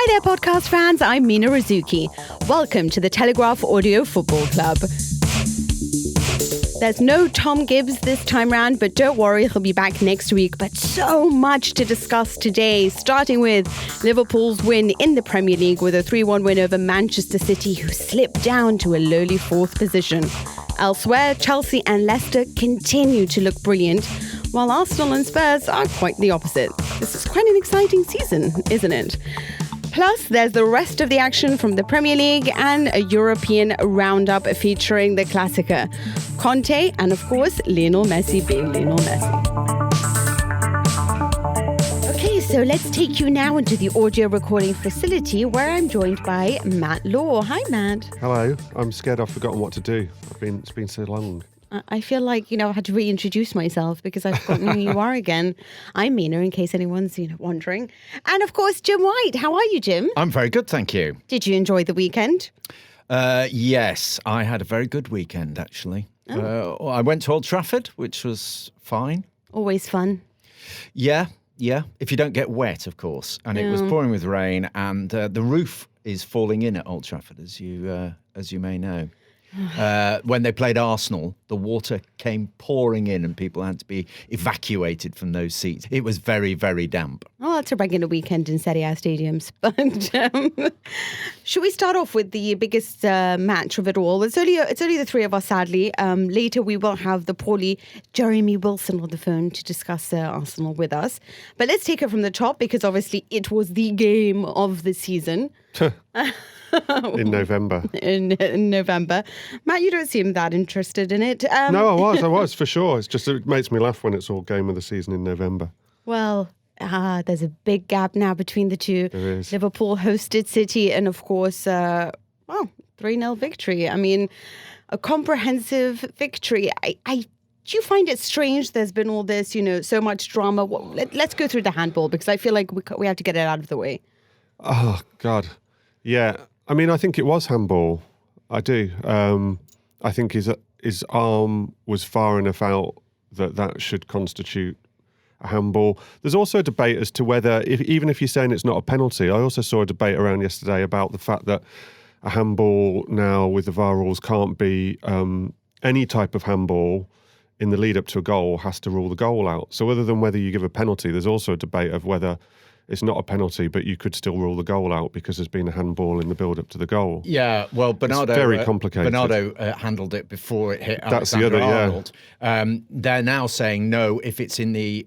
there, podcast fans. I'm Mina Rizuki. Welcome to the Telegraph Audio Football Club. There's no Tom Gibbs this time round, but don't worry, he'll be back next week. But so much to discuss today, starting with Liverpool's win in the Premier League with a 3-1 win over Manchester City, who slipped down to a lowly fourth position. Elsewhere, Chelsea and Leicester continue to look brilliant, while Arsenal and Spurs are quite the opposite. This is quite an exciting season, isn't it? Plus, there's the rest of the action from the Premier League and a European roundup featuring the Klassiker, Conte, and of course, Lionel Messi being Lionel Messi. Okay, so let's take you now into the audio recording facility where I'm joined by Matt Law. Hi, Matt. Hello. I'm scared I've forgotten what to do. It's been so long. I feel like, I had to reintroduce myself because I've forgotten who you are again. I'm Mina, in case anyone's, wondering. And of course, Jim White. How are you, Jim? I'm very good, thank you. Did you enjoy the weekend? Yes, I had a very good weekend, actually. I went to Old Trafford, which was fine. Always fun. Yeah. If you don't get wet, of course. And it was pouring with rain, and the roof is falling in at Old Trafford, as you may know. When they played Arsenal, the water came pouring in and people had to be evacuated from those seats. It was very, very damp. Oh, that's a regular weekend in Serie A stadiums. But should we start off with the biggest match of it all? It's only the three of us, sadly. Later, we will have the poorly Jeremy Wilson on the phone to discuss Arsenal with us. But let's take it from the top because obviously it was the game of the season. In November. In November. Matt, you don't seem that interested in it. No, I was, for sure. It's just, it makes me laugh when it's all game of the season in November. Well, there's a big gap now between the two. There is. Liverpool hosted City and, of course, 3-0 victory. I mean, a comprehensive victory. Do you find it strange there's been all this, so much drama? Let's go through the handball because I feel like we have to get it out of the way. Oh, God. Yeah. I mean, I think it was handball. I do. I think his arm was far enough out that should constitute a handball. There's also a debate as to whether, even if you're saying it's not a penalty, I also saw a debate around yesterday about the fact that a handball now with the VAR rules can't be any type of handball in the lead up to a goal has to rule the goal out. So other than whether you give a penalty, there's also a debate of whether it's not a penalty, but you could still rule the goal out because there's been a handball in the build-up to the goal. Yeah, well, Bernardo... It's very complicated. Bernardo handled it before it hit That's Alexander the other, Arnold. Yeah. They're now saying, no, if it's in the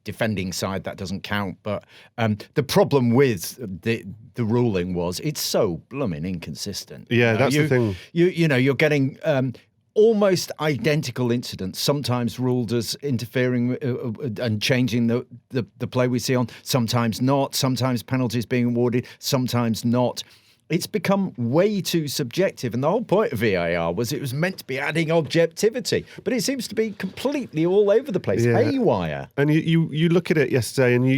defending side, that doesn't count. But the problem with the ruling was it's so blooming inconsistent. Yeah, that's the thing. You're getting... almost identical incidents, sometimes ruled as interfering and changing the play we see on, sometimes not, sometimes penalties being awarded, sometimes not. It's become way too subjective, and the whole point of VAR was it was meant to be adding objectivity, but it seems to be completely all over the place, haywire. And you look at it yesterday, and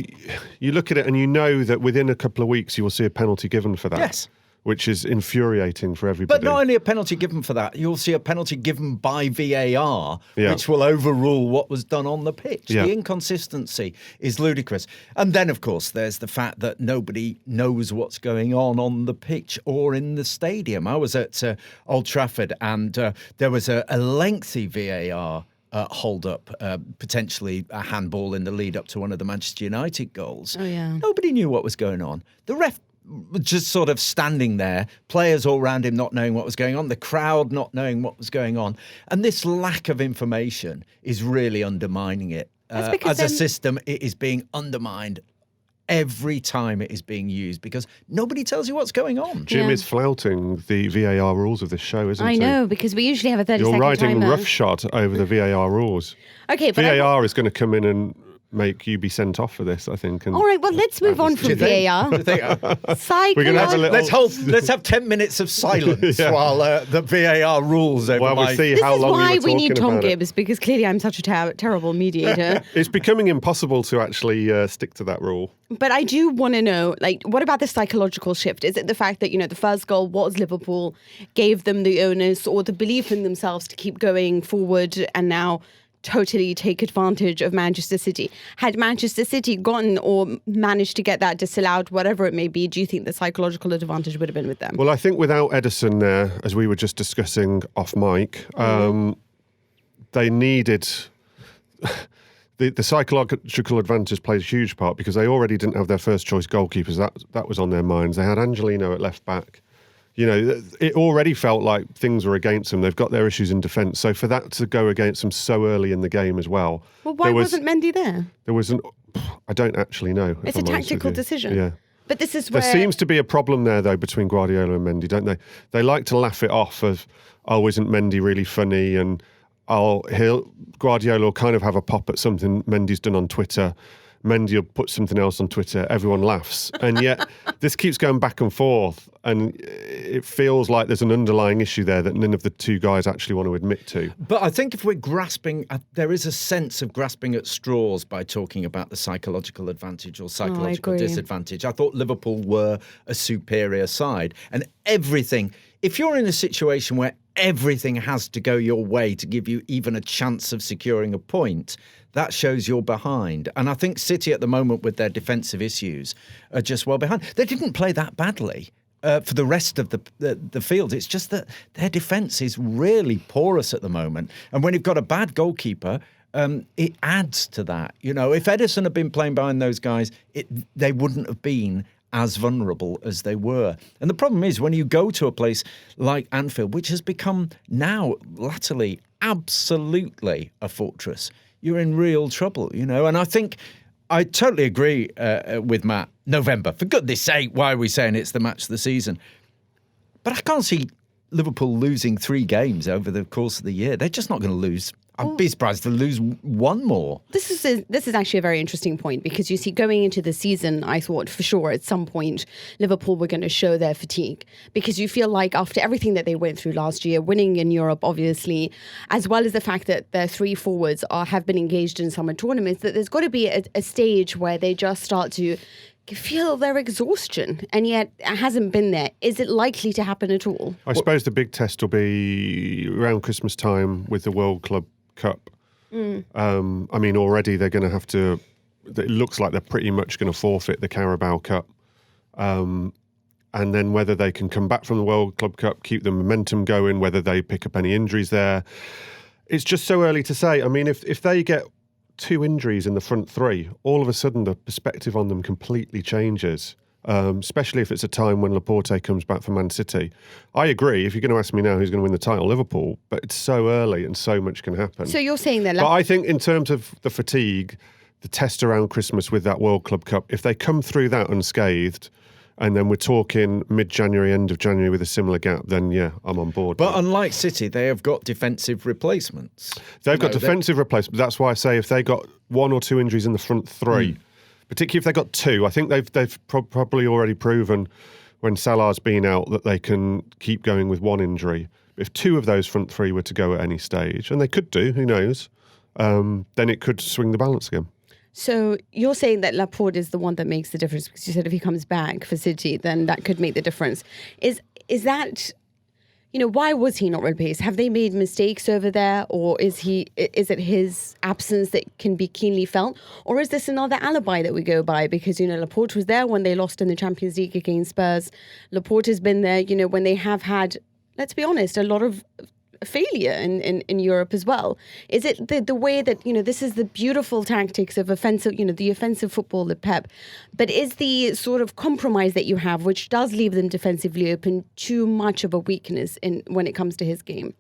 you look at it, and you know that within a couple of weeks you will see a penalty given for that. Yes. Which is infuriating for everybody. But not only a penalty given for that, you'll see a penalty given by VAR, Yeah. which will overrule what was done on the pitch. Yeah. The inconsistency is ludicrous. And then, of course, there's the fact that nobody knows what's going on the pitch or in the stadium. I was at Old Trafford and there was a lengthy VAR hold-up, potentially a handball in the lead-up to one of the Manchester United goals. Oh, yeah. Nobody knew what was going on. The ref just sort of standing there, players all around him not knowing what was going on, the crowd not knowing what was going on. And this lack of information is really undermining it. As a system, it is being undermined every time it is being used because nobody tells you what's going on. Jim is flouting the VAR rules of this show, isn't he? I know, because we usually have a 30-second timer. You're riding roughshod over the VAR rules. Okay, but VAR is going to come in and make you be sent off for this, I think. And all right, well, let's move on from VAR. We're going to have a little... Let's have 10 minutes of silence while the VAR rules over we see how long we were talking about it. This is why we need Tom Gibbs, because clearly I'm such a terrible mediator. It's becoming impossible to actually stick to that rule. But I do want to know, what about the psychological shift? Is it the fact that, the first goal was Liverpool, gave them the onus or the belief in themselves to keep going forward, and now totally take advantage of Manchester City. Had Manchester City gotten or managed to get that disallowed, whatever it may be, do you think the psychological advantage would have been with them? Well, I think without Ederson there, as we were just discussing off mic, they needed... The psychological advantage played a huge part because they already didn't have their first choice goalkeepers. That was on their minds. They had Angelino at left back. You know, it already felt like things were against them. They've got their issues in defence. So for that to go against them so early in the game as well. Well, why wasn't Mendy there? I don't actually know. It's a tactical decision. Yeah. But this is where... There seems to be a problem there, though, between Guardiola and Mendy, don't they? They like to laugh it off of, oh, isn't Mendy really funny? And Guardiola will kind of have a pop at something Mendy's done on Twitter. Mendy will put something else on Twitter. Everyone laughs. And yet this keeps going back and forth. And it feels like there's an underlying issue there that none of the two guys actually want to admit to. But I think if we're grasping, there is a sense of grasping at straws by talking about the psychological advantage or psychological disadvantage. I thought Liverpool were a superior side. And everything, if you're in a situation where everything has to go your way to give you even a chance of securing a point, that shows you're behind. And I think City at the moment with their defensive issues are just well behind. They didn't play that badly for the rest of the field. It's just that their defence is really porous at the moment. And when you've got a bad goalkeeper, it adds to that. You know, if Ederson had been playing behind those guys, they wouldn't have been as vulnerable as they were. And the problem is when you go to a place like Anfield, which has become now latterly absolutely a fortress, you're in real trouble, you know. And I think I totally agree with Matt. November, for goodness sake, why are we saying it's the match of the season? But I can't see Liverpool losing 3 games over the course of the year. They're just not going to lose. I'd be surprised to lose one more. This is actually a very interesting point because you see, going into the season, I thought for sure at some point Liverpool were going to show their fatigue because you feel like after everything that they went through last year, winning in Europe, obviously, as well as the fact that their 3 forwards have been engaged in summer tournaments, that there's got to be a stage where they just start to feel their exhaustion, and yet it hasn't been there. Is it likely to happen at all? I suppose the big test will be around Christmas time with the World Club Cup. I mean, already they're going to have to... It looks like they're pretty much going to forfeit the Carabao Cup. And then whether they can come back from the World Club Cup, keep the momentum going, whether they pick up any injuries there. It's just so early to say. I mean, if they get 2 injuries in the front 3, all of a sudden the perspective on them completely changes, especially if it's a time when Laporte comes back for Man City. I agree, if you're going to ask me now who's going to win the title, Liverpool, but it's so early and so much can happen. So you're saying that... But I think in terms of the fatigue, the test around Christmas with that World Club Cup, if they come through that unscathed, and then we're talking mid-January, end of January with a similar gap, then yeah, I'm on board. But unlike City, they have got defensive replacements. They've got defensive replacements. That's why I say if they got 1 or 2 injuries in the front 3, particularly if they got 2, I think they've probably already proven when Salah's been out that they can keep going with 1 injury. If 2 of those front 3 were to go at any stage, and they could do, who knows, then it could swing the balance again. So you're saying that Laporte is the one that makes the difference because you said if he comes back for City, then that could make the difference. Is that, you know, why was he not replaced? Have they made mistakes over there, or is it his absence that can be keenly felt, or is this another alibi that we go by? Because, you know, Laporte was there when they lost in the Champions League against Spurs. Laporte has been there, you know, when they have had, let's be honest, a lot of failure in Europe as well. Is it the way that, you know, this is the beautiful tactics of offensive, you know, the offensive football of Pep, but is the sort of compromise that you have, which does leave them defensively open, too much of a weakness when it comes to his game?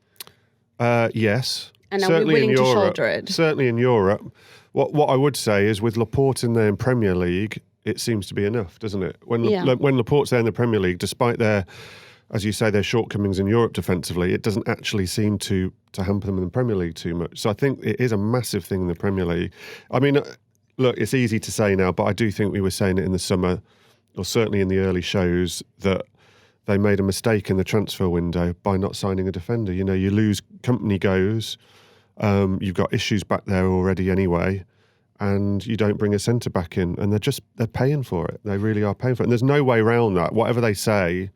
Yes. And are we willing to shoulder it? Certainly in Europe. What I would say is with Laporte in there in Premier League, it seems to be enough, doesn't it? When Laporte's there in the Premier League, despite their, as you say, their shortcomings in Europe defensively, it doesn't actually seem to hamper them in the Premier League too much. So I think it is a massive thing in the Premier League. I mean, look, it's easy to say now, but I do think we were saying it in the summer, or certainly in the early shows, that they made a mistake in the transfer window by not signing a defender. You know, you lose, Company goes, you've got issues back there already anyway, and you don't bring a centre-back in, and they're paying for it. They really are paying for it. And there's no way around that. Whatever they say,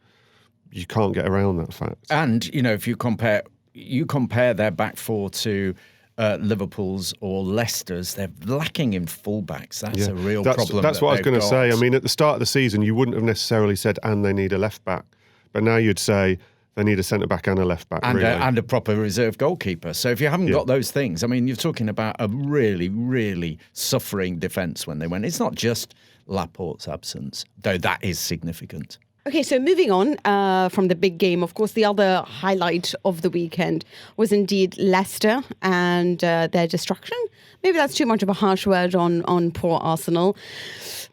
you can't get around that fact. And, you know, if you compare their back 4 to Liverpool's or Leicester's. They're lacking in fullbacks. That's a real problem. That's what I was going to say. I mean, at the start of the season, you wouldn't have necessarily said, and they need a left back. But now you'd say they need a centre-back and a left-back, and a proper reserve goalkeeper. So if you haven't got those things, I mean, you're talking about a really, really suffering defence when they went. It's not just Laporte's absence, though that is significant. Okay, so moving on from the big game, of course, the other highlight of the weekend was indeed Leicester and their destruction. Maybe that's too much of a harsh word on poor Arsenal.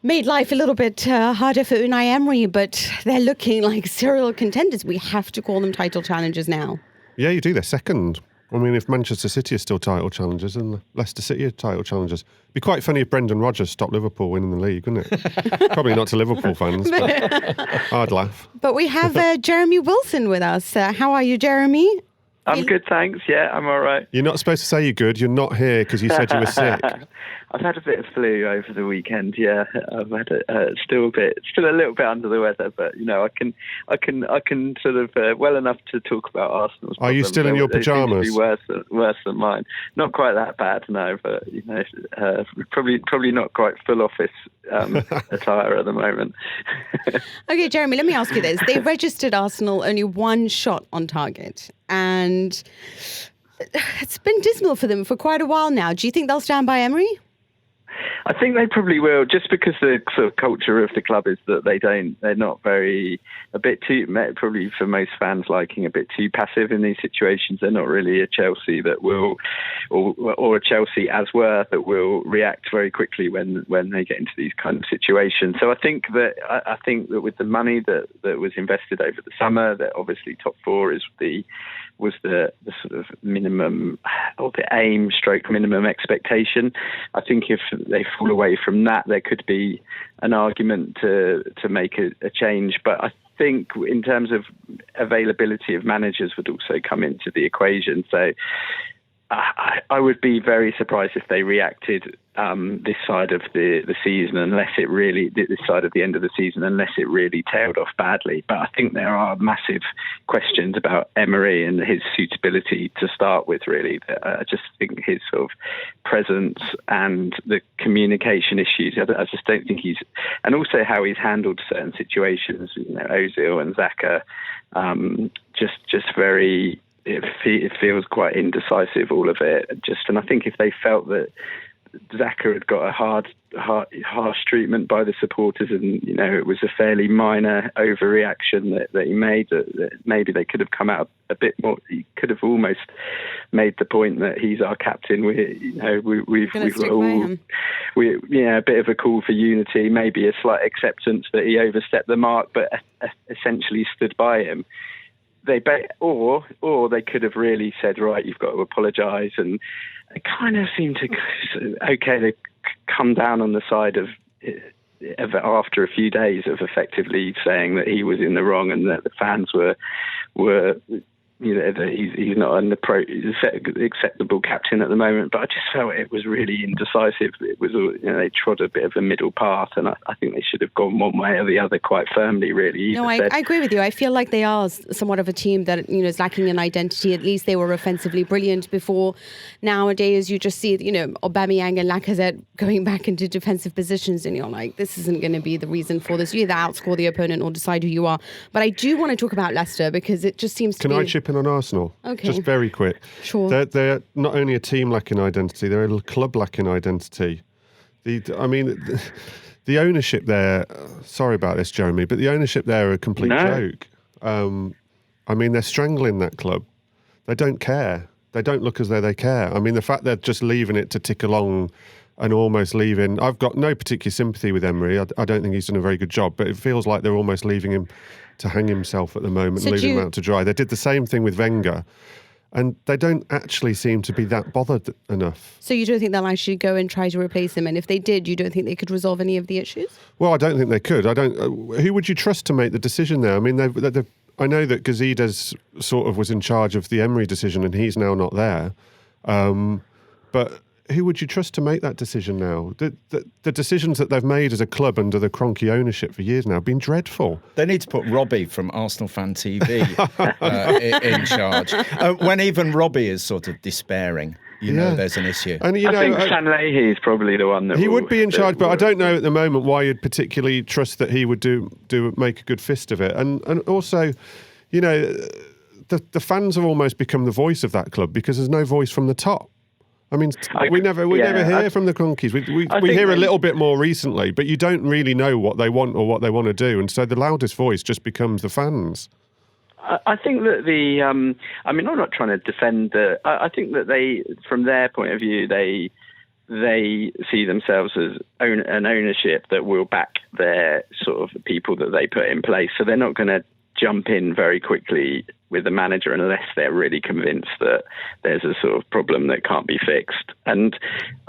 Made life a little bit harder for Unai Emery, but they're looking like serial contenders. We have to call them title challengers now. Yeah, you do. They're second. I mean, if Manchester City are still title challengers and Leicester City are title challengers, it'd be quite funny if Brendan Rodgers stopped Liverpool winning the league, wouldn't it? Probably not to Liverpool fans, but I'd laugh. But we have Jeremy Wilson with us. How are you, Jeremy? I'm good, thanks. Yeah, I'm all right. You're not supposed to say you're good. You're not here because you said you were sick. I've had a bit of flu over the weekend. Yeah, I've had still a little bit under the weather, but I can sort of well enough to talk about Arsenal's problems. Are you still in your pajamas? They seem to be worse than mine. Not quite that bad, no, but probably not quite full office attire at the moment. Okay, Jeremy, let me ask you this: they registered Arsenal only one shot on target, and it's been dismal for them for quite a while now. Do you think they'll stand by Emery? I think they probably will, just because the sort of culture of the club is that they're not a bit too, probably for most fans liking, a bit too passive in these situations. They're not really a Chelsea that will, or a Chelsea as were, that will react very quickly when they get into these kind of situations. So I think that with the money that was invested over the summer, that obviously top four was the sort of minimum, or the aim / minimum expectation. I think if they fall away from that, there could be an argument to make a change. But I think in terms of availability of managers would also come into the equation. So I would be very surprised if they reacted this side of the season, this side of the end of the season, unless it really tailed off badly. But I think there are massive questions about Emery and his suitability to start with, really. I just think his sort of presence and the communication issues, I just don't think and also how he's handled certain situations, Ozil and Xhaka, just very... It feels quite indecisive, all of it. And I think if they felt that Xhaka had got a harsh treatment by the supporters, and it was a fairly minor overreaction that he made, that maybe they could have come out a bit more. He could have almost made the point that he's our captain. We've all, a bit of a call for unity, maybe a slight acceptance that he overstepped the mark, but essentially stood by him. Or they could have really said, right, you've got to apologise, and it kind of seemed to they come down on the side of after a few days of effectively saying that he was in the wrong and that the fans were that he's not an acceptable captain at the moment. But I just felt it was really indecisive. It was they trod a bit of a middle path, and I think they should have gone one way or the other quite firmly, really. No, I agree with you. I feel like they are somewhat of a team that is lacking an identity. At least they were offensively brilliant before. Nowadays, you just see Aubameyang and Lacazette going back into defensive positions, and you're like, this isn't going to be the reason for this. You either outscore the opponent or decide who you are. But I do want to talk about Leicester, because it just seems to be... Can I chip in on Arsenal? Okay. Just very quick. Sure. They're not only a team lacking identity, they're a club lacking identity. The ownership there, sorry about this, Jeremy, but the ownership there are a complete joke. They're strangling that club. They don't care. They don't look as though they care. I mean, the fact they're just leaving it to tick along and almost leaving... I've got no particular sympathy with Emery. I don't think he's done a very good job, but it feels like they're almost leaving him to hang himself at the moment, leaving him out to dry. They did the same thing with Wenger, and they don't actually seem to be that bothered enough. So you don't think they'll actually go and try to replace him? And if they did, you don't think they could resolve any of the issues? Well, I don't think they could. Who would you trust to make the decision there? I mean, I know that Gazidis sort of was in charge of the Emery decision, and he's now not there. But who would you trust to make that decision now? The decisions that they've made as a club under the Kroenke ownership for years now have been dreadful. They need to put Robbie from Arsenal Fan TV in charge. When even Robbie is sort of despairing. you know there's an issue. And I think Sanlehi is probably the one that he would be in charge, but I don't know at the moment why you'd particularly trust that he would make a good fist of it. And also, you know, the fans have almost become the voice of that club because there's no voice from the top. I mean, we never hear from the Cronkies. We hear a little bit more recently, but you don't really know what they want or what they want to do, and so the loudest voice just becomes the fans. I think that I'm not trying to defend I think that they, from their point of view, they see themselves as an ownership that will back their sort of people that they put in place. So they're not going to jump in very quickly with the manager unless they're really convinced that there's a sort of problem that can't be fixed. And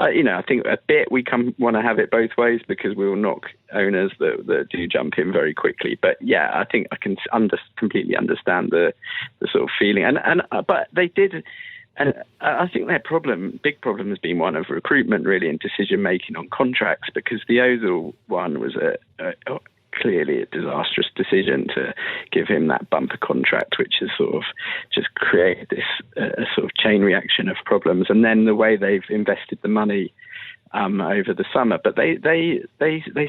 I think a bit we want to have it both ways because we will knock owners that do jump in very quickly. But yeah, I think I can completely understand the sort of feeling. But they did. And I think their big problem has been one of recruitment, really, and decision making on contracts, because the Ozil one was clearly a disastrous decision to give him that bumper contract, which has sort of just created this sort of chain reaction of problems. And then the way they've invested the money over the summer, but they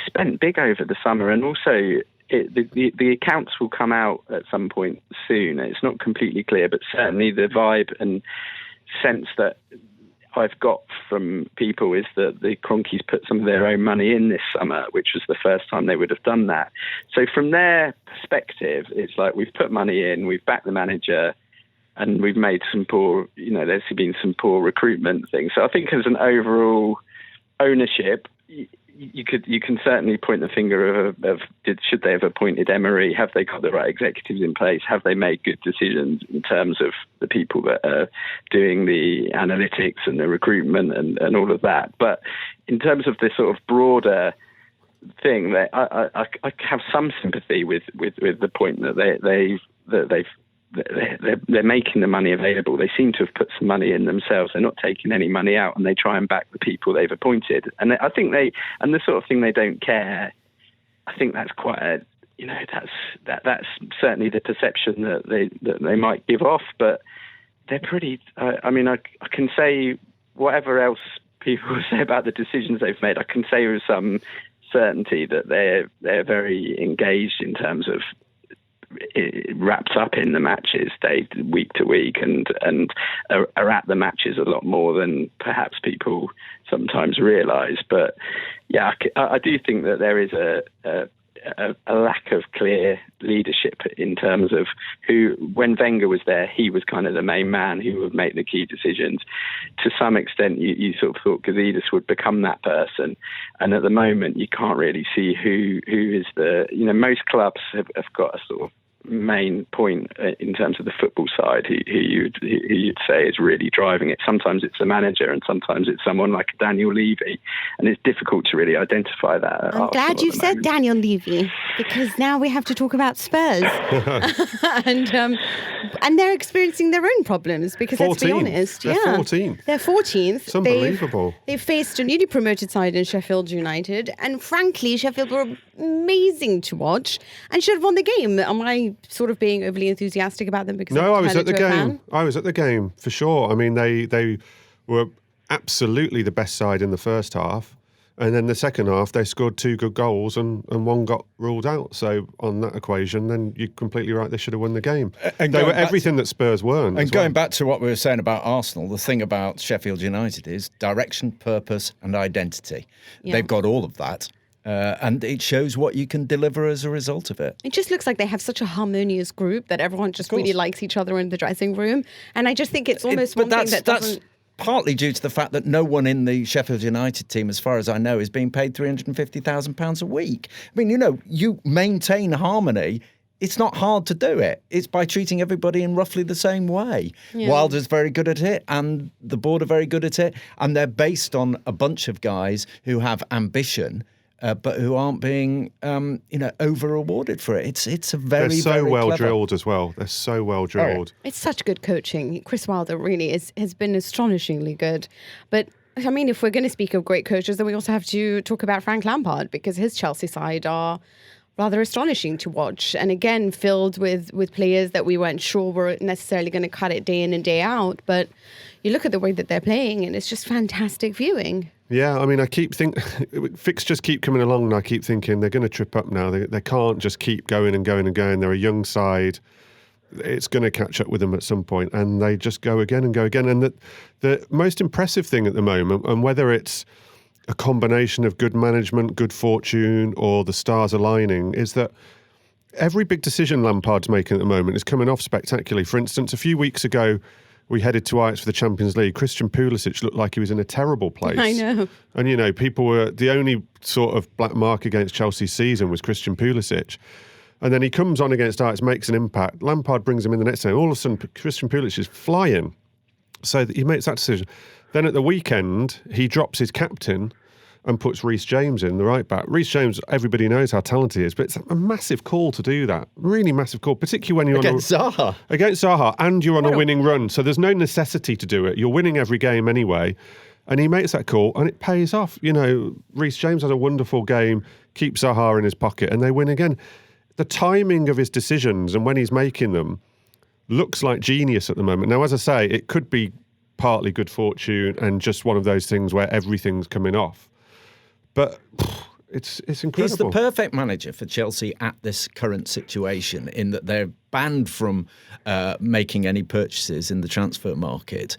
spent big over the summer, and also the accounts will come out at some point soon. It's not completely clear, but certainly the vibe and sense that I've got from people is that the Cronkies put some of their own money in this summer, which was the first time they would have done that. So from their perspective, it's like we've put money in, we've backed the manager, and we've made some poor, there's been some poor recruitment things. So I think as an overall ownership, you can certainly point the finger of should they have appointed Emery? Have they got the right executives in place? Have they made good decisions in terms of the people that are doing the analytics and the recruitment and all of that? But in terms of this sort of broader thing, I have some sympathy with the point that they're making the money available. They seem to have put some money in themselves. They're not taking any money out, and they try and back the people they've appointed. And I think the sort of thing they don't care. I think that's quite that's certainly the perception that they might give off. But they're pretty. I can say whatever else people say about the decisions they've made. I can say with some certainty that they're very engaged in terms of wrapped up in the matches week to week and are at the matches a lot more than perhaps people sometimes realise. But yeah, I do think that there is a lack of clear leadership in terms of who, when Wenger was there, he was kind of the main man who would make the key decisions. To some extent, you sort of thought Gazidis would become that person. And at the moment, you can't really see who is most clubs have got a sort of main point in terms of the football side who you'd say is really driving it. Sometimes it's the manager and sometimes it's someone like Daniel Levy, and it's difficult to really identify that. I'm glad you said Daniel Levy, because now we have to talk about Spurs and they're experiencing their own problems, because 14th. Let's be honest, they're 14th. They're 14th. It's unbelievable. They've faced a newly promoted side in Sheffield United, and frankly Sheffield were amazing to watch and should have won the game. Am I sort of being overly enthusiastic about them? Because no, I was at the game. I was at the game for sure. I mean, they were absolutely the best side in the first half, and then the second half they scored 2 good goals and one got ruled out. So on that equation, then you're completely right. They should have won the game. And they were everything that Spurs weren't. And going back to what we were saying about Arsenal, the thing about Sheffield United is direction, purpose, and identity. Yeah. They've got all of that. And it shows what you can deliver as a result of it. It just looks like they have such a harmonious group that everyone just really likes each other in the dressing room. And I just think it's almost one thing that doesn't... That's partly due to the fact that no one in the Sheffield United team, as far as I know, is being paid £350,000 a week. I mean, you maintain harmony. It's not hard to do it. It's by treating everybody in roughly the same way. Yeah. Wilder's very good at it, and the board are very good at it. And they're based on a bunch of guys who have ambition, but who aren't being, over-rewarded for it. It's a very, They're so very well clever. Drilled as well. They're so well drilled. It's such good coaching. Chris Wilder really has been astonishingly good. But, I mean, if we're going to speak of great coaches, then we also have to talk about Frank Lampard, because his Chelsea side are rather astonishing to watch. And again, filled with players that we weren't sure were necessarily going to cut it day in and day out. But you look at the way that they're playing and it's just fantastic viewing. Yeah, I mean, I keep fixtures keep coming along and I keep thinking they're going to trip up now. They can't just keep going and going and going. They're a young side. It's going to catch up with them at some point, and they just go again and go again. And the most impressive thing at the moment, and whether it's a combination of good management, good fortune, or the stars aligning, is that every big decision Lampard's making at the moment is coming off spectacularly. For instance, a few weeks ago, we headed to Ajax for the Champions League. Christian Pulisic looked like he was in a terrible place. I know. And, people were... The only sort of black mark against Chelsea's season was Christian Pulisic. And then he comes on against Ajax, makes an impact. Lampard brings him in the next day. All of a sudden, Christian Pulisic is flying. So he makes that decision. Then at the weekend, he drops his captain and puts Reece James in, the right back. Reece James, everybody knows how talented he is, but it's a massive call to do that. Really massive call, particularly when you're against Zaha. Against Zaha, and you're on a winning run. So there's no necessity to do it. You're winning every game anyway. And he makes that call, and it pays off. Reece James has a wonderful game, keeps Zaha in his pocket, and they win again. The timing of his decisions and when he's making them looks like genius at the moment. Now, as I say, it could be partly good fortune and just one of those things where everything's coming off. But it's incredible. He's the perfect manager for Chelsea at this current situation, in that they're banned from making any purchases in the transfer market.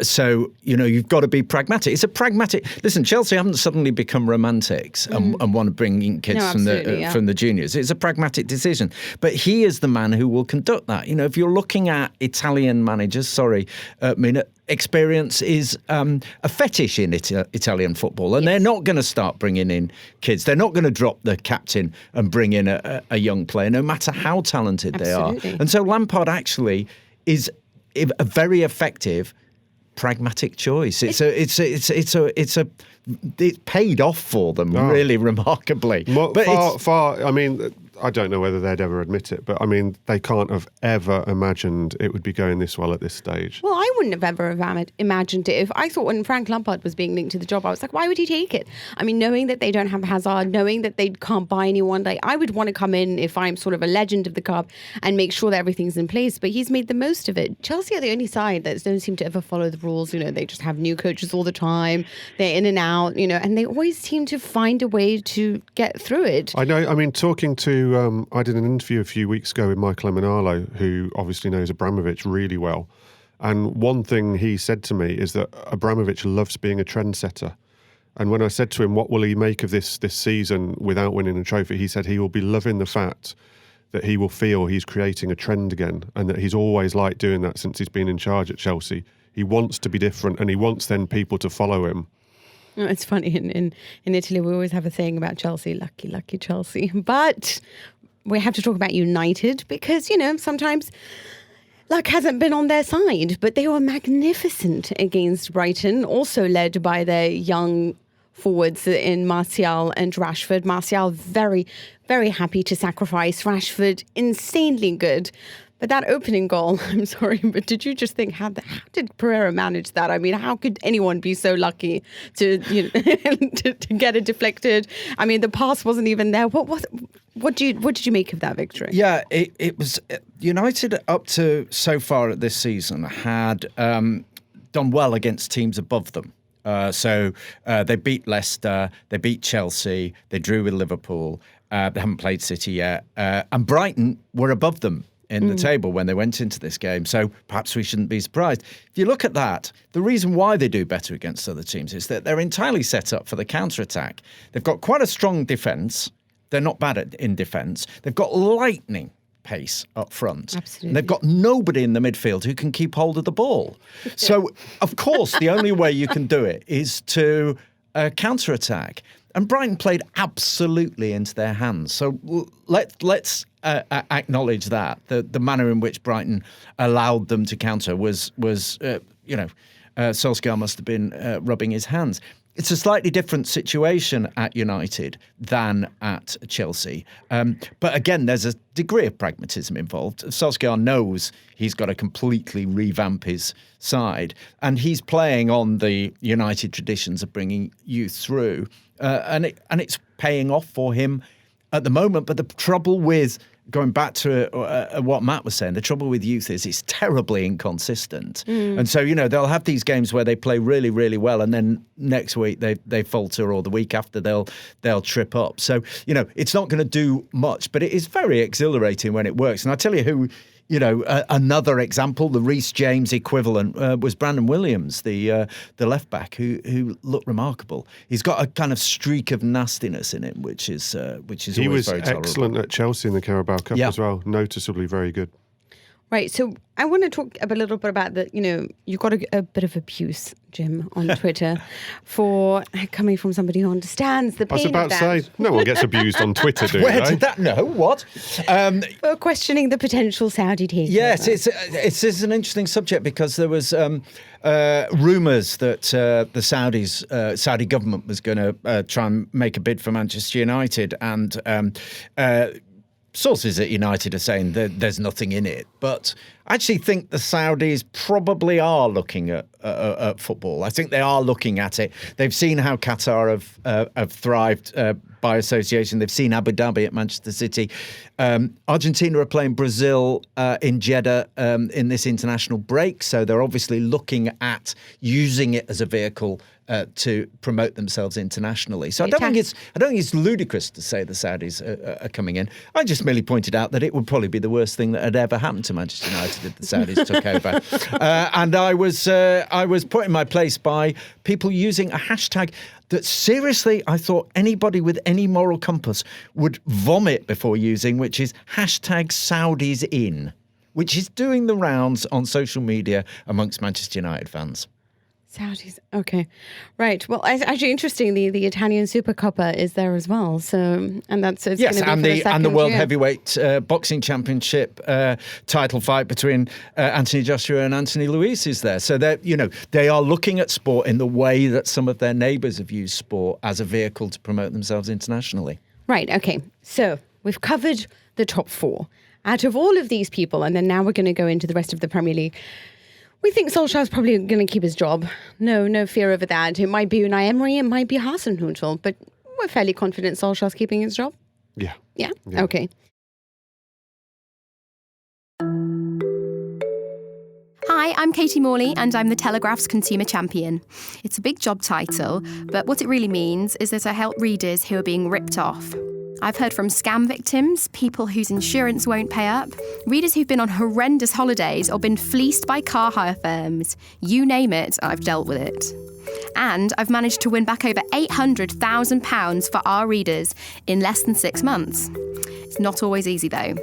So, you've got to be pragmatic. It's a pragmatic... Listen, Chelsea haven't suddenly become romantics and want to bring in kids from the juniors. It's a pragmatic decision. But he is the man who will conduct that. If you're looking at Italian managers, experience is a fetish in Italian football, and they're not going to start bringing in kids. They're not going to drop the captain and bring in a young player, no matter how talented they are. And so Lampard actually is a very effective, pragmatic choice. It's paid off for them really remarkably. I don't know whether they'd ever admit it, but they can't have ever imagined it would be going this well at this stage. Well, I wouldn't have ever imagined it. If I thought when Frank Lampard was being linked to the job, I was like, why would he take it? Knowing that they don't have Hazard, knowing that they can't buy anyone, I would want to come in if I'm sort of a legend of the club and make sure that everything's in place. But he's made the most of it. Chelsea are the only side that don't seem to ever follow the rules. They just have new coaches all the time. They're in and out, and they always seem to find a way to get through it. I know. Talking to I did an interview a few weeks ago with Michael Emenalo, who obviously knows Abramovich really well. And one thing he said to me is that Abramovich loves being a trendsetter. And when I said to him, what will he make of this season without winning a trophy? He said he will be loving the fact that he will feel he's creating a trend again, and that he's always liked doing that since he's been in charge at Chelsea. He wants to be different, and he wants then people to follow him. It's funny, in Italy we always have a saying about Chelsea, lucky Chelsea. But we have to talk about United because, sometimes luck hasn't been on their side. But they were magnificent against Brighton, also led by their young forwards in Martial and Rashford. Martial very, very happy to sacrifice. Rashford insanely good. But that opening goal, I'm sorry, but did you just think, how did Pereira manage that? How could anyone be so lucky to to get it deflected? The pass wasn't even there. What did you make of that victory? Yeah, it was United up to so far at this season had done well against teams above them. So they beat Leicester, they beat Chelsea, they drew with Liverpool. They haven't played City yet, and Brighton were above them in the table when they went into this game. So perhaps we shouldn't be surprised. If you look at that, the reason why they do better against other teams is that they're entirely set up for the counter-attack. They've got quite a strong defence. They're not bad in defence. They've got lightning pace up front. Absolutely. And they've got nobody in the midfield who can keep hold of the ball. So, of course, the only way you can do it is to counter-attack. And Brighton played absolutely into their hands. So let's acknowledge that. The manner in which Brighton allowed them to counter was Solskjaer must have been rubbing his hands. It's a slightly different situation at United than at Chelsea. But again, there's a degree of pragmatism involved. Solskjaer knows he's got to completely revamp his side. And he's playing on the United traditions of bringing youth through. And it's paying off for him at the moment. But the trouble with, going back to what Matt was saying, the trouble with youth is it's terribly inconsistent. And so, they'll have these games where they play really, really well, and then next week they falter, or the week after they'll trip up. So, it's not going to do much, but it is very exhilarating when it works. And I tell you who, another example, the Reece James equivalent was Brandon Williams, the left back, who looked remarkable. He's got a kind of streak of nastiness in him, which is he always was very tolerable. excellent at Chelsea in the Carabao Cup as well, noticeably very good. Right, so I want to talk a little bit about you got a bit of abuse, Jim, on Twitter for coming from somebody who understands the pain I was about of that. to say, no one gets abused on Twitter, do Where they? did that? No, what? For questioning the potential Saudi takeover. Yes, it's an interesting subject because there was rumours that the Saudi government was going to try and make a bid for Manchester United, and sources at United are saying that there's nothing in it. But I actually think the Saudis probably are looking at football. I think they are looking at it. They've seen how Qatar have thrived by association. They've seen Abu Dhabi at Manchester City. Argentina are playing Brazil in Jeddah in this international break. So they're obviously looking at using it as a vehicle to promote themselves internationally. So I don't think it's ludicrous to say the Saudis are coming in. I just merely pointed out that it would probably be the worst thing that had ever happened to Manchester United if the Saudis took over. And I was put in my place by people using a hashtag that seriously I thought anybody with any moral compass would vomit before using, which is hashtag Saudis in, which is doing the rounds on social media amongst Manchester United fans. Saudis. Okay. Right. Well, it's actually interesting. The Italian Super Coppa is there as well. So, and that's it's yes, going to be and the World year. Heavyweight Boxing Championship title fight between Anthony Joshua and Anthony Luis is there. So they are looking at sport in the way that some of their neighbours have used sport as a vehicle to promote themselves internationally. Right. Okay. So we've covered the top four out of all of these people, and then now we're going to go into the rest of the Premier League. We think Solskjaer's probably going to keep his job. No fear over that. It might be Unai Emery, it might be Hasenhüttl, but we're fairly confident Solskjaer's keeping his job. Yeah. Yeah? Okay. Hi, I'm Katie Morley and I'm the Telegraph's Consumer Champion. It's a big job title, but what it really means is that I help readers who are being ripped off. I've heard from scam victims, people whose insurance won't pay up, readers who've been on horrendous holidays or been fleeced by car hire firms. You name it, I've dealt with it. And I've managed to win back over £800,000 for our readers in less than 6 months. It's not always easy though.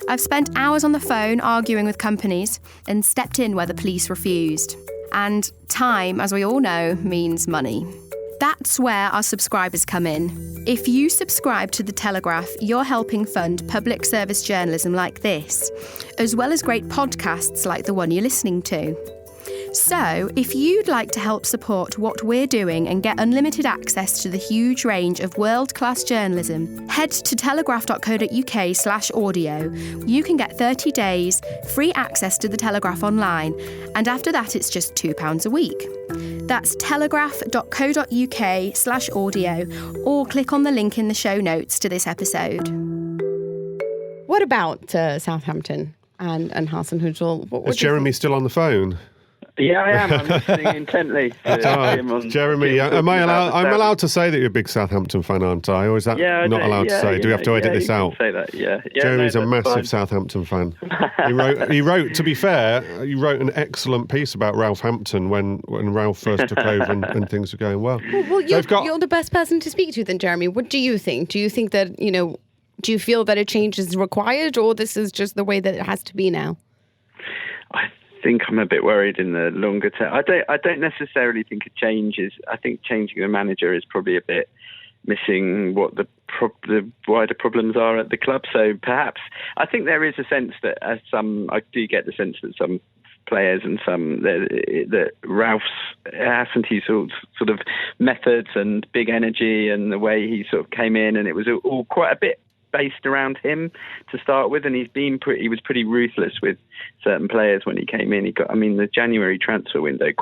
I've spent hours on the phone arguing with companies and stepped in where the police refused. And time, as we all know, means money. That's where our subscribers come in. If you subscribe to The Telegraph, you're helping fund public service journalism like this, as well as great podcasts like the one you're listening to. So, if you'd like to help support what we're doing and get unlimited access to the huge range of world-class journalism, head to telegraph.co.uk/audio. You can get 30 days, free access to The Telegraph online, and after that it's just £2 a week. That's telegraph.co.uk/audio, or click on the link in the show notes to this episode. What about Southampton and Hasenhüttl? Is Jeremy still on the phone? Yeah, I am. I'm listening intently to him on Jeremy, am I allowed? I'm allowed to say that you're a big Southampton fan, aren't I? Or is that not allowed to say? Do we have to edit this out? Say that. Yeah. Jeremy's a massive Southampton fan. He wrote. To be fair, he wrote an excellent piece about Ralph Hampton when Ralph first took over and things were going well. Well, you're the best person to speak to then, Jeremy. What do you think? Do you think that do you feel that a change is required, or this is just the way that it has to be now? I think I'm a bit worried in the longer term. I don't necessarily think a change is. I think changing the manager is probably a bit missing what the wider problems are at the club. So perhaps I think there is a sense that I do get the sense that some players and that Ralph's Hasenhüttl's sort of methods and big energy and the way he sort of came in, and it was all quite a bit based around him to start with, and he was pretty ruthless with certain players when he came in. The January transfer window it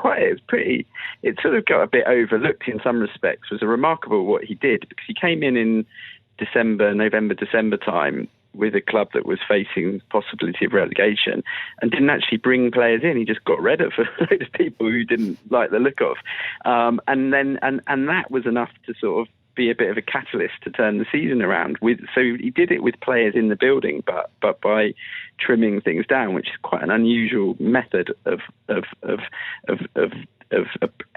sort of got a bit overlooked in some respects. It was remarkable what he did, because he came in November, December time with a club that was facing possibility of relegation and didn't actually bring players in. He just got rid of a load of people who didn't like the look of. And that was enough to sort of be a bit of a catalyst to turn the season around. So he did it with players in the building, but by trimming things down, which is quite an unusual method of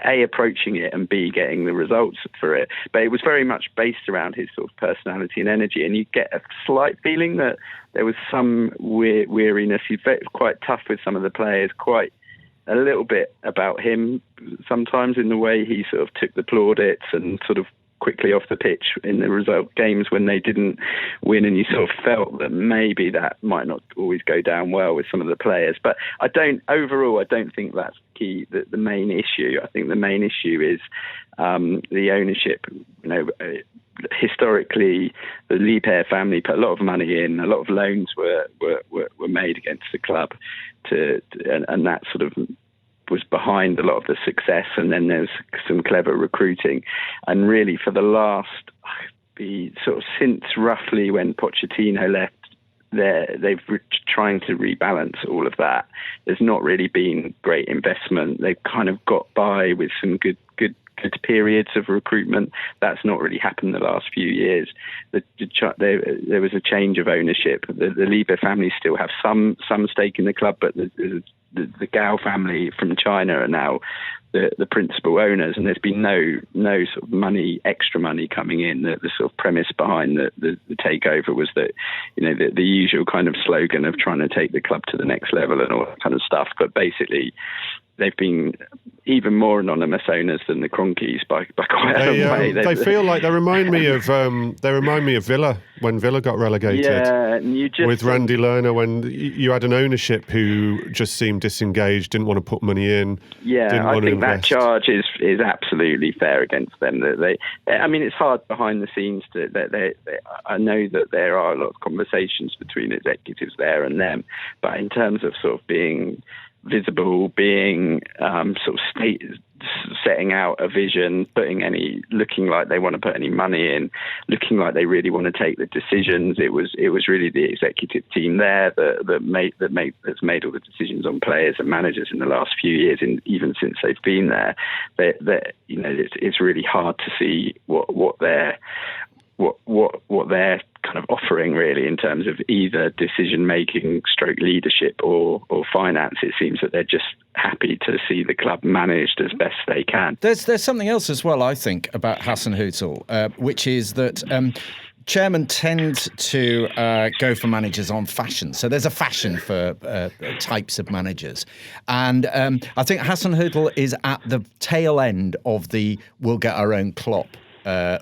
A, approaching it, and B, getting the results for it. But it was very much based around his sort of personality and energy, and you get a slight feeling that there was some weariness. He's quite tough with some of the players, quite a little bit about him sometimes in the way he sort of took the plaudits and sort of quickly off the pitch in the result games when they didn't win, and you sort of felt that maybe that might not always go down well with some of the players. But I don't think that's key. The main issue, I think the main issue is the ownership. Historically, the Liebherr family put a lot of money in. A lot of loans were made against the club, and that sort of was behind a lot of the success. And then there's some clever recruiting, and really for the last, since roughly when Pochettino left, they've trying to rebalance all of that. There's not really been great investment. They've kind of got by with some good periods of recruitment. That's not really happened the last few years. There was a change of ownership. The Liebherr family still have some stake in the club, but the Gao family from China are now the principal owners, and there's been no sort of extra money coming in. The sort of premise behind the takeover was that, the usual kind of slogan of trying to take the club to the next level and all that kind of stuff. But basically, they've been even more anonymous owners than the Cronkies by quite a long way. They feel like they remind me of Villa when Villa got relegated. Yeah, and with Randy Lerner, when you had an ownership who just seemed disengaged, didn't want to put money in. Yeah, I think that charge is absolutely fair against them. That it's hard behind the scenes. I know that there are a lot of conversations between executives there and them, but in terms of sort of being visible, being setting out a vision, looking like they want to put any money in, looking like they really want to take the decisions. It was really the executive team there that's made all the decisions on players and managers in the last few years, and even since they've been there. It's really hard to see what they're kind of offering really in terms of either decision making, stroke leadership, or finance. It seems that they're just happy to see the club managed as best they can. There's something else as well, I think, about Hasenhüttl, which is that chairmen tend to go for managers on fashion. So there's a fashion for types of managers. And I think Hasenhüttl is at the tail end of the we'll get our own Klopp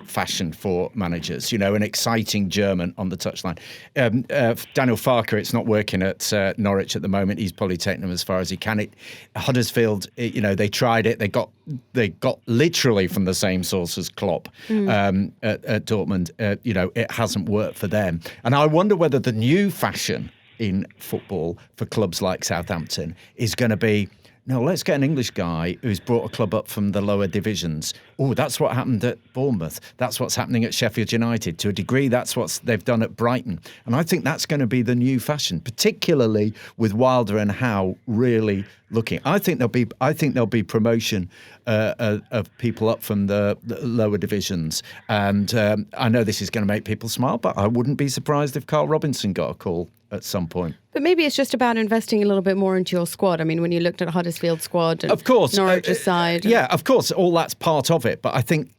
fashion for managers, an exciting German on the touchline. Daniel Farke, it's not working at Norwich at the moment. He's probably taken them as far as he can. Huddersfield, they tried it. They got literally from the same source as Klopp at Dortmund. It hasn't worked for them. And I wonder whether the new fashion in football for clubs like Southampton is going to be, no, let's get an English guy who's brought a club up from the lower divisions. Oh, that's what happened at Bournemouth. That's what's happening at Sheffield United. To a degree, that's what they've done at Brighton. And I think that's going to be the new fashion, particularly with Wilder and Howe really looking. I think there'll be promotion of people up from the lower divisions. And I know this is going to make people smile, but I wouldn't be surprised if Carl Robinson got a call at some point. But maybe it's just about investing a little bit more into your squad. I mean, when you looked at Huddersfield squad and of course, Norwich's side. Yeah, of course, all that's part of it. But I think,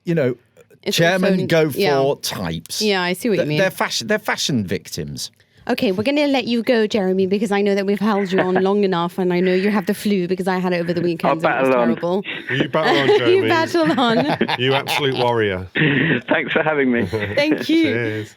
chairmen go for types. Yeah, I see what you mean. They're fashion victims. Okay, we're going to let you go, Jeremy, because I know that we've held you on long enough, and I know you have the flu because I had it over the weekend. I'll battle on. Terrible. You battle on, Jeremy. You battle on. You absolute warrior. Thanks for having me. Thank you. Cheers.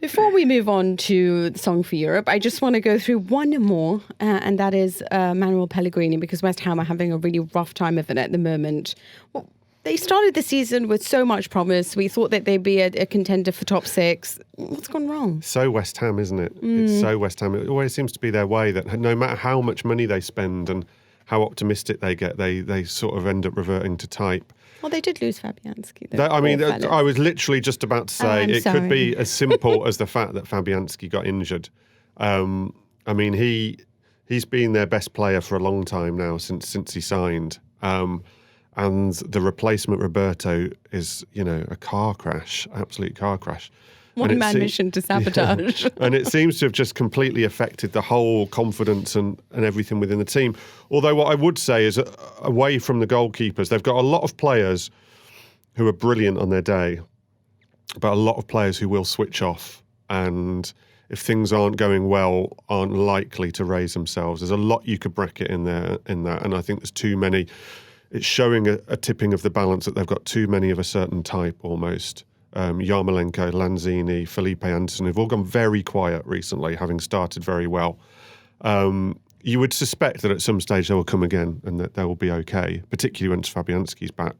Before we move on to the Song for Europe, I just want to go through one more, and that is Manuel Pellegrini, because West Ham are having a really rough time of it at the moment. Well, they started the season with so much promise. We thought that they'd be a contender for top 6. What's gone wrong? So West Ham, isn't it? It's so West Ham. It always seems to be their way that no matter how much money they spend and how optimistic they get. They sort of end up reverting to type. Well, they did lose Fabianski. I was literally just about to say I'm it sorry. could be as simple as the fact that Fabianski got injured. He's been their best player for a long time now since he signed. And the replacement Roberto is, a car crash, absolute car crash. One-man mission to sabotage. Yeah. And it seems to have just completely affected the whole confidence and everything within the team. Although what I would say is, away from the goalkeepers, they've got a lot of players who are brilliant on their day, but a lot of players who will switch off and, if things aren't going well, aren't likely to raise themselves. There's a lot you could bracket in that, and I think there's too many. It's showing a tipping of the balance that they've got too many of a certain type almost. Yarmolenko, Lanzini, Felipe Anderson have all gone very quiet recently, having started very well. You would suspect that at some stage they will come again and that they will be okay, particularly once Fabianski's back.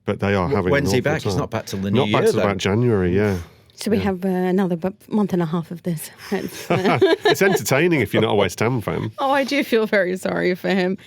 But they are having When's an he awful back? time. He's not back till the new Not year, back till though. about January, yeah. So we have another month and a half of this. It's entertaining if you're not a West Ham fan. Oh, I do feel very sorry for him.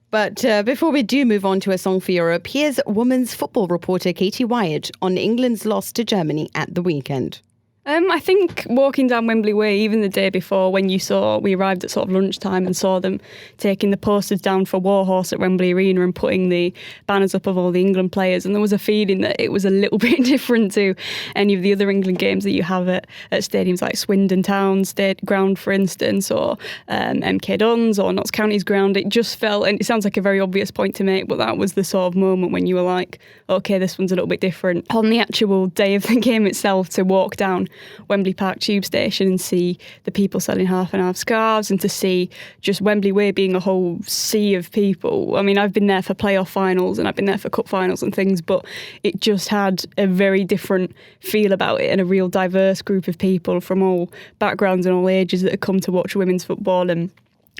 But before we do move on to a song for Europe, here's women's football reporter Katie Wyatt on England's loss to Germany at the weekend. I think walking down Wembley Way, even the day before, when we arrived at sort of lunchtime and saw them taking the posters down for Warhorse at Wembley Arena and putting the banners up of all the England players, and there was a feeling that it was a little bit different to any of the other England games that you have at stadiums like Swindon Town Ground, for instance, or MK Dons or Notts County's ground. It just felt, and it sounds like a very obvious point to make, but that was the sort of moment when you were like, okay, this one's a little bit different. On the actual day of the game itself, to walk down Wembley Park tube station and see the people selling half and half scarves, and to see just Wembley Way being a whole sea of people. I mean, I've been there for playoff finals and I've been there for cup finals and things, but it just had a very different feel about it, and a real diverse group of people from all backgrounds and all ages that had come to watch women's football, and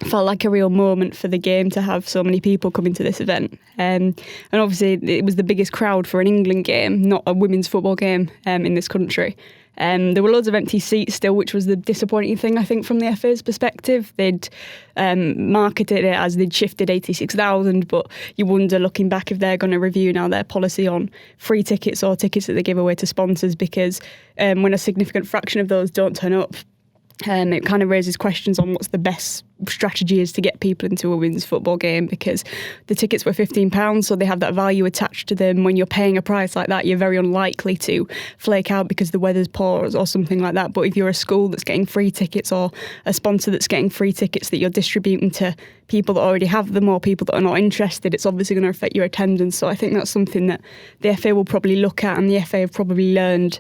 felt like a real moment for the game to have so many people coming to this event. And obviously it was the biggest crowd for an England game, not a women's football game in this country. There were loads of empty seats still, which was the disappointing thing, I think, from the FA's perspective. They'd marketed it as they'd shifted 86,000, but you wonder, looking back, if they're going to review now their policy on free tickets or tickets that they give away to sponsors, because when a significant fraction of those don't turn up, it kind of raises questions on what's the best strategy is to get people into a women's football game, because the tickets were £15, so they have that value attached to them. When you're paying a price like that, you're very unlikely to flake out because the weather's poor or something like that. But if you're a school that's getting free tickets, or a sponsor that's getting free tickets that you're distributing to people that already have them or people that are not interested, it's obviously going to affect your attendance. So I think that's something that the FA will probably look at, and the FA have probably learned,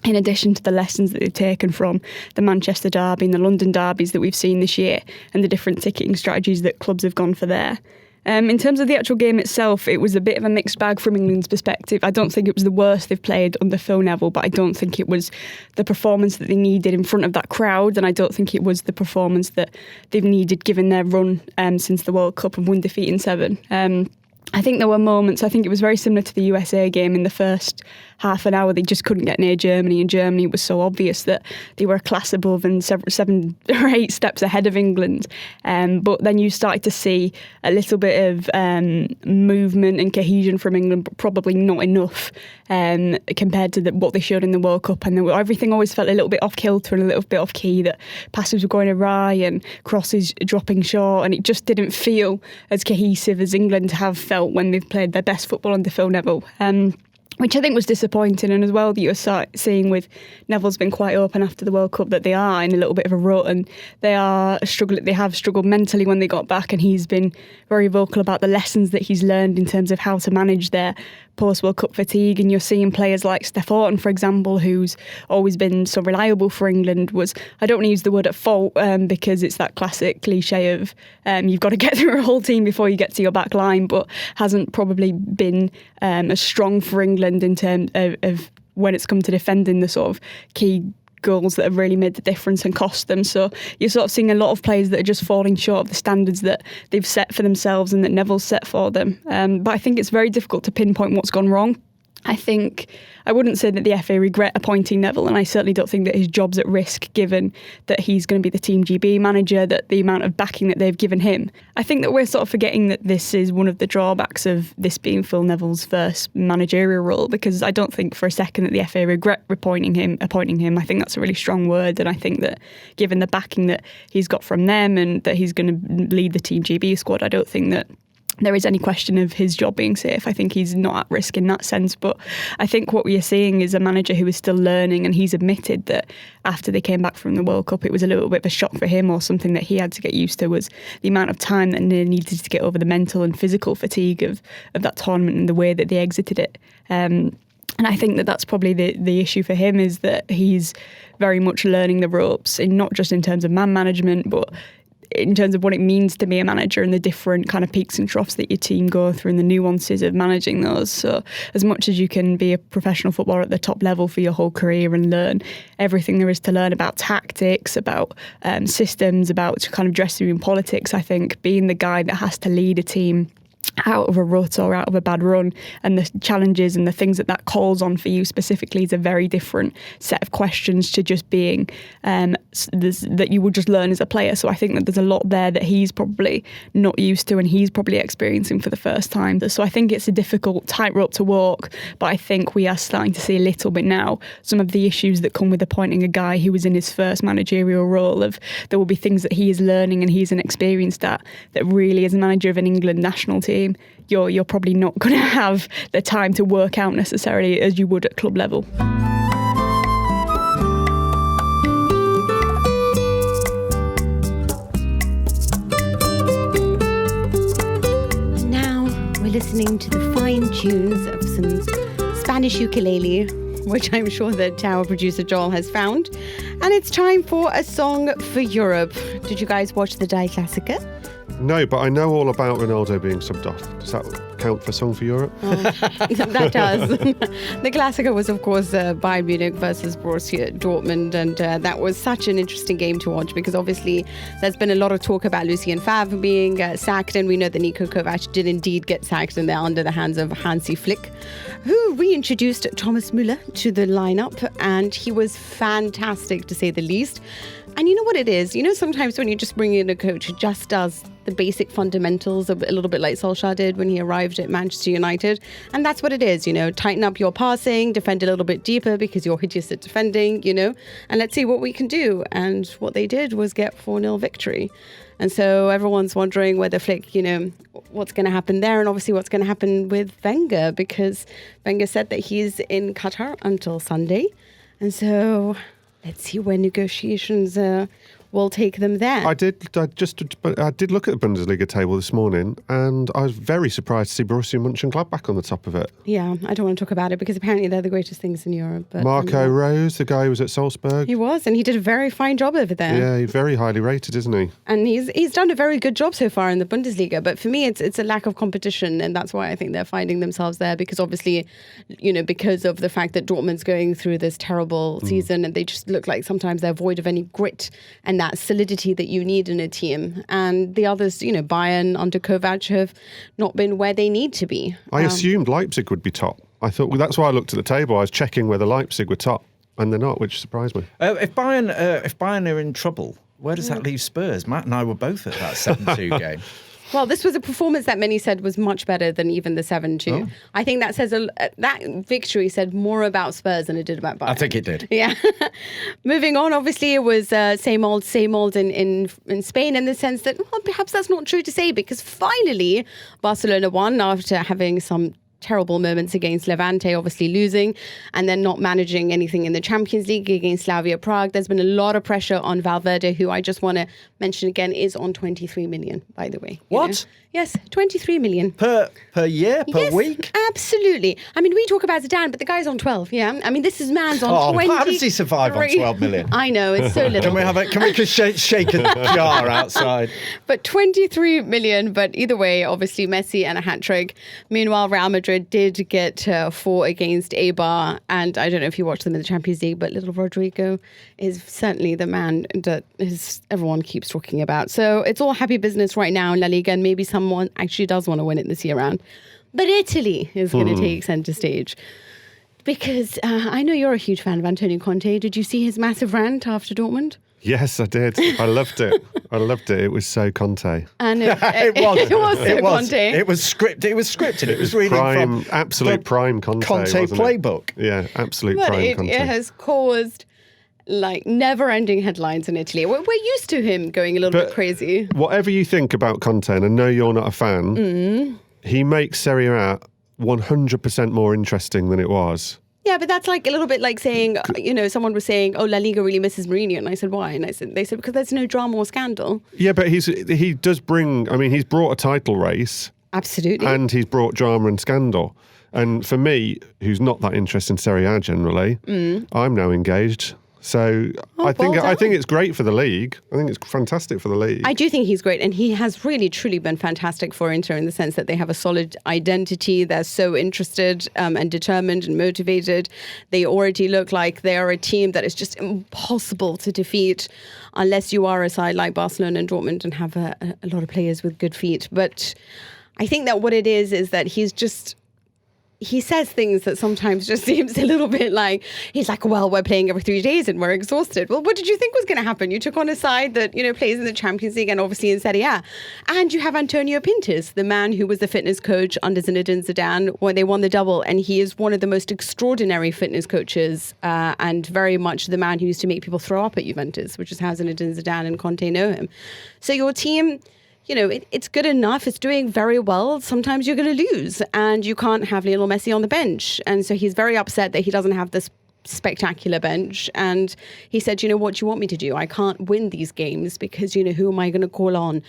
in addition to the lessons that they've taken from the Manchester derby and the London derbies that we've seen this year, and the different ticketing strategies that clubs have gone for there. In terms of the actual game itself, it was a bit of a mixed bag from England's perspective. I don't think it was the worst they've played under Phil Neville, but I don't think it was the performance that they needed in front of that crowd, and I don't think it was the performance that they've needed given their run since the World Cup and one defeat in 7. I think there were moments, I think it was very similar to the USA game. In the first half an hour, they just couldn't get near Germany, and Germany was so obvious that they were a class above and 7 or 8 steps ahead of England. But then you started to see a little bit of movement and cohesion from England, but probably not enough compared to what they showed in the World Cup. And everything always felt a little bit off kilter and a little bit off key, that passes were going awry and crosses dropping short, and it just didn't feel as cohesive as England have felt when they've played their best football under Phil Neville. Which I think was disappointing, and as well that you're seeing with Neville's been quite open after the World Cup that they are in a little bit of a rut, and they have struggled mentally when they got back, and he's been very vocal about the lessons that he's learned in terms of how to manage their post-World Cup fatigue. And you're seeing players like Steph Houghton, for example, who's always been so reliable for England, I don't want to use the word at fault because it's that classic cliche of you've got to get through a whole team before you get to your back line, but hasn't probably been as strong for England in terms of when it's come to defending the sort of key goals that have really made the difference and cost them. So you're sort of seeing a lot of players that are just falling short of the standards that they've set for themselves and that Neville's set for them. But I think it's very difficult to pinpoint what's gone wrong. I think I wouldn't say that the FA regret appointing Neville, and I certainly don't think that his job's at risk given that he's going to be the Team GB manager, that the amount of backing that they've given him. I think that we're sort of forgetting that this is one of the drawbacks of this being Phil Neville's first managerial role, because I don't think for a second that the FA regret appointing him. I think that's a really strong word, and I think that given the backing that he's got from them and that he's going to lead the Team GB squad, I don't think that there is any question of his job being safe. I think he's not at risk in that sense. But I think what we are seeing is a manager who is still learning, and he's admitted that after they came back from the World Cup, it was a little bit of a shock for him, or something that he had to get used to, was the amount of time that they needed to get over the mental and physical fatigue of that tournament and the way that they exited it. And I think that that's probably the issue for him, is that he's very much learning the ropes, and not just in terms of man management, but in terms of what it means to be a manager and the different kind of peaks and troughs that your team go through and the nuances of managing those. So as much as you can be a professional footballer at the top level for your whole career and learn everything there is to learn about tactics, about systems, about kind of dressing room politics, I think being the guy that has to lead a team out of a rut or out of a bad run, and the challenges and the things that calls on for you specifically, is a very different set of questions to just being that you would just learn as a player. So I think that there's a lot there that he's probably not used to, and he's probably experiencing for the first time. So I think it's a difficult tightrope to walk, but I think we are starting to see a little bit now some of the issues that come with appointing a guy who was in his first managerial role. Of there will be things that he is learning and he's inexperienced at, that really, as a manager of an England national team, you're probably not going to have the time to work out necessarily as you would at club level. Now we're listening to the fine tunes of some Spanish ukulele, which I'm sure that our producer Joel has found. And it's time for a song for Europe. Did you guys watch the Die Klassiker? No, but I know all about Ronaldo being subbed off. Does that count for Song for Europe? Oh, that does. The Klassiker was, of course, Bayern Munich versus Borussia Dortmund, and that was such an interesting game to watch, because obviously there's been a lot of talk about Lucien Favre being sacked, and we know that Niko Kovac did indeed get sacked, and they're under the hands of Hansi Flick, who reintroduced Thomas Müller to the lineup, and he was fantastic, to say the least. And you know what it is? You know, sometimes when you just bring in a coach who just does the basic fundamentals, a little bit like Solskjaer did when he arrived at Manchester United. And that's what it is, you know, tighten up your passing, defend a little bit deeper because you're hideous at defending, you know, and let's see what we can do. And what they did was get 4-0 victory. And so everyone's wondering whether Flick, you know, what's going to happen there, and obviously what's going to happen with Wenger, because Wenger said that he's in Qatar until Sunday. And so let's see where negotiations will take them there. I did look at the Bundesliga table this morning, and I was very surprised to see Borussia Mönchengladbach on the top of it. Yeah, I don't want to talk about it because apparently they're the greatest things in Europe. But Marco Rose, the guy who was at Salzburg. He was, and he did a very fine job over there. Yeah, he's very highly rated, isn't he? And he's done a very good job so far in the Bundesliga. But for me, it's a lack of competition, and that's why I think they're finding themselves there, because obviously, you know, because of the fact that Dortmund's going through this terrible season, and they just look like sometimes they're void of any grit and that solidity that you need in a team. And the others, you know, Bayern under Kovac have not been where they need to be. I assumed Leipzig would be top. I thought, well, that's why I looked at the table. I was checking whether Leipzig were top, and they're not, which surprised me. If Bayern are in trouble, where does that leave Spurs? Matt and I were both at that 7-2 game. Well, this was a performance that many said was much better than even the 7-2. Oh. I think that says that victory said more about Spurs than it did about Bayern. I think it did. Yeah. Moving on, obviously, it was same old in Spain, in the sense that, well, perhaps that's not true to say, because finally Barcelona won after having some terrible moments against Levante, obviously losing, and then not managing anything in the Champions League against Slavia Prague. There's been a lot of pressure on Valverde, who I just want to mention again is on 23 million, by the way. What? Know? Yes, 23 million. Per year? Per yes, week? Absolutely. I mean, we talk about Zidane, but the guy's on 12, yeah? I mean, this is man's on 20. How does he survive on 12 million? I know, it's so little. Can we just shake a jar outside? But 23 million, but either way, obviously Messi and a hat-trick. Meanwhile, Real Madrid did get 4 against Eibar, and I don't know if you watched them in the Champions League, but little Rodrigo is certainly the man that everyone keeps talking about. So it's all happy business right now in La Liga, and maybe someone actually does want to win it this year round. But Italy is going to take centre stage. Because I know you're a huge fan of Antonio Conte. Did you see his massive rant after Dortmund? Yes, I did. I loved it. It was so Conte. And it was. Conte. It was scripted. It was reading prime, from absolute prime Conte. Wasn't playbook. It? Yeah, absolute but prime Conte. It has caused like never-ending headlines in Italy. We're used to him going a little bit crazy. Whatever you think about Conte, and I know you're not a fan, he makes Serie A 100% more interesting than it was. Yeah, but that's like a little bit like saying, someone was saying, "Oh, La Liga really misses Mourinho," and I said, "Why?" And they said because there's no drama or scandal. Yeah, but he does bring. I mean, he's brought a title race, absolutely, and he's brought drama and scandal. And for me, who's not that interested in Serie A generally, I'm now engaged. So I think it's great for the league. I think it's fantastic for the league. I do think he's great, and he has really truly been fantastic for Inter in the sense that they have a solid identity. They're so interested and determined and motivated. They already look like they are a team that is just impossible to defeat unless you are a side like Barcelona and Dortmund and have a lot of players with good feet. But I think that what it is that he says things that sometimes just seems a little bit like, he's like, well, we're playing every 3 days and we're exhausted. Well, what did you think was going to happen? You took on a side that, plays in the Champions League and obviously in Serie A. And you have Antonio Pintus, the man who was the fitness coach under Zinedine Zidane when they won the double. And he is one of the most extraordinary fitness coaches and very much the man who used to make people throw up at Juventus, which is how Zinedine Zidane and Conte know him. So your team, it's good enough. It's doing very well. Sometimes you're going to lose and you can't have Lionel Messi on the bench. And so he's very upset that he doesn't have this spectacular bench. And he said, what do you want me to do? I can't win these games because, who am I going to call on?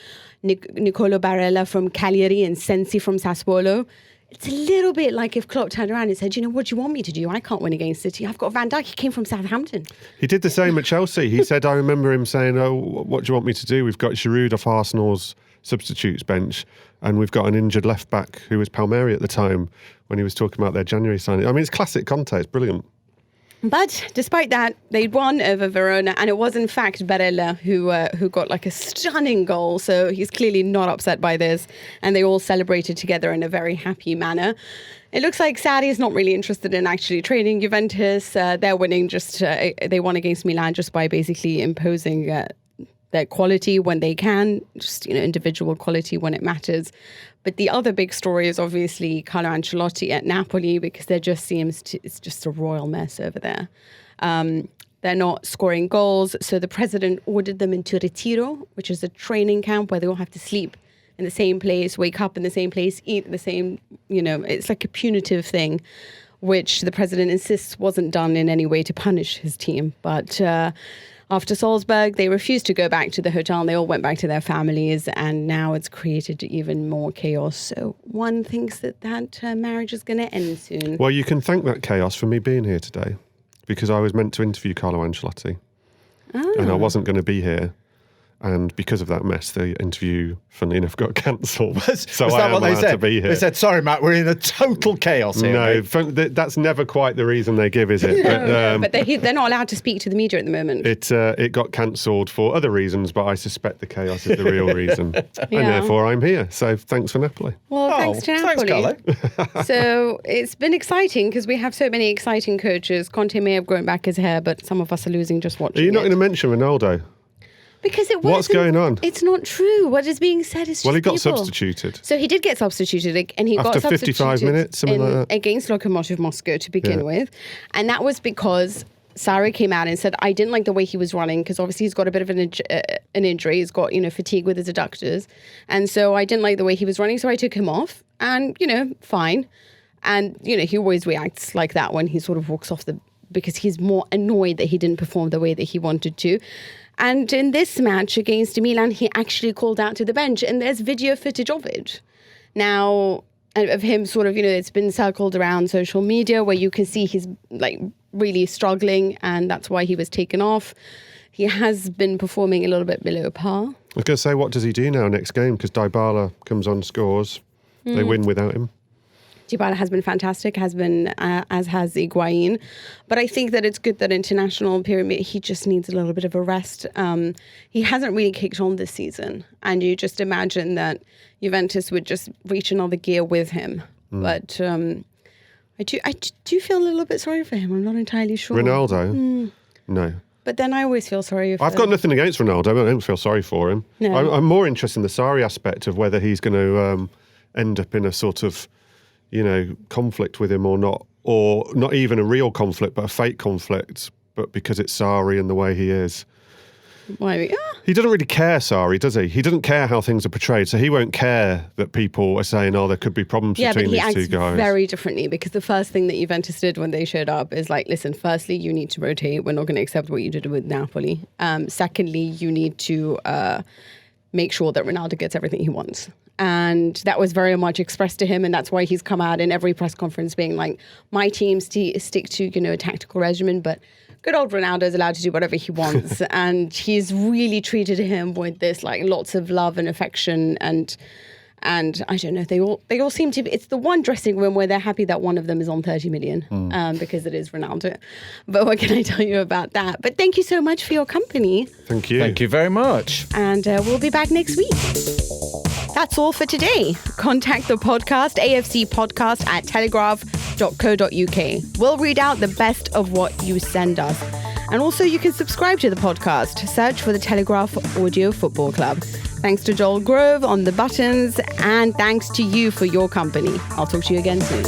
Nicolo Barella from Cagliari and Sensi from Sassuolo. It's a little bit like if Klopp turned around and said, what do you want me to do? I can't win against City. I've got Van Dijk. He came from Southampton. He did the same at Chelsea. He said, I remember him saying, oh, what do you want me to do? We've got Giroud off Arsenal's substitutes bench and we've got an injured left back who was Palmieri at the time when he was talking about their January signing. I mean, it's classic Conte. It's brilliant. But despite that, they won over Verona, and it was in fact Barella who got like a stunning goal. So he's clearly not upset by this, and they all celebrated together in a very happy manner. It looks like Sarri is not really interested in actually training Juventus. They're winning they won against Milan just by basically imposing their quality when they can, just individual quality when it matters. But the other big story is obviously Carlo Ancelotti at Napoli, because there just it's just a royal mess over there. They're not scoring goals, so the president ordered them into Retiro, which is a training camp where they all have to sleep in the same place, wake up in the same place, eat in the same, it's like a punitive thing, which the president insists wasn't done in any way to punish his team. But after Salzburg, they refused to go back to the hotel and they all went back to their families, and now it's created even more chaos. So one thinks that marriage is going to end soon. Well, you can thank that chaos for me being here today, because I was meant to interview Carlo Ancelotti and I wasn't going to be here. And because of that mess, the interview, funnily enough, got cancelled. So I am allowed to be here. They said, sorry, Matt, we're in a total chaos here. No, that's never quite the reason they give, is it? But they're not allowed to speak to the media at the moment. It got cancelled for other reasons, but I suspect the chaos is the real reason. And therefore I'm here. So thanks for Napoli. Well, thanks to Napoli. Thanks, Carlo. So it's been exciting because we have so many exciting coaches. Conte may have grown back his hair, but some of us are losing just watching Are you not going to mention Ronaldo? Because it wasn't. What's going on? It's not true. What is being said is just Well, he got people. substituted. So he did get substituted, and he After got 55 minutes, something like that. against Lokomotiv Moscow to begin with. And that was because Sarri came out and said, I didn't like the way he was running, because obviously he's got a bit of an injury. He's got, fatigue with his adductors. And so I didn't like the way he was running, so I took him off. And, fine. And, he always reacts like that when he sort of walks off because he's more annoyed that he didn't perform the way that he wanted to. And in this match against Milan, he actually called out to the bench, and there's video footage of it. Now, of him sort of, it's been circled around social media where you can see he's like really struggling, and that's why he was taken off. He has been performing a little bit below par. I was going to say, what does he do now next game? Because Dybala comes on, scores. They win without him. Dybala has been fantastic, as has Higuain. But I think that it's good that international period, he just needs a little bit of a rest. He hasn't really kicked on this season. And you just imagine that Juventus would just reach another gear with him. But I do feel a little bit sorry for him. I'm not entirely sure. Ronaldo? No. But then I always feel sorry for I've got nothing against Ronaldo, but I don't feel sorry for him. No. I'm more interested in the Sarri aspect of whether he's going to end up in a sort of, conflict with him or not even a real conflict, but a fake conflict, but because it's Sarri and the way he is. Why? He doesn't really care, Sarri, does he? He doesn't care how things are portrayed, so he won't care that people are saying, there could be problems between these two guys. Yeah, but he acts very differently, because the first thing that Juventus did when they showed up is like, listen, firstly, you need to rotate. We're not going to accept what you did with Napoli. Secondly, you need to make sure that Ronaldo gets everything he wants. And that was very much expressed to him, and that's why he's come out in every press conference being like, my team stick to, a tactical regimen, but good old Ronaldo is allowed to do whatever he wants. And he's really treated him with this, like, lots of love and affection. And I don't know, they all seem to be, it's the one dressing room where they're happy that one of them is on 30 million because it is Ronaldo. But what can I tell you about that? But thank you so much for your company. Thank you. Thank you very much. And we'll be back next week. That's all for today. Contact the podcast, afcpodcast@telegraph.co.uk. We'll read out the best of what you send us. And also you can subscribe to the podcast. Search for the Telegraph Audio Football Club. Thanks to Joel Grove on the buttons, and thanks to you for your company. I'll talk to you again soon.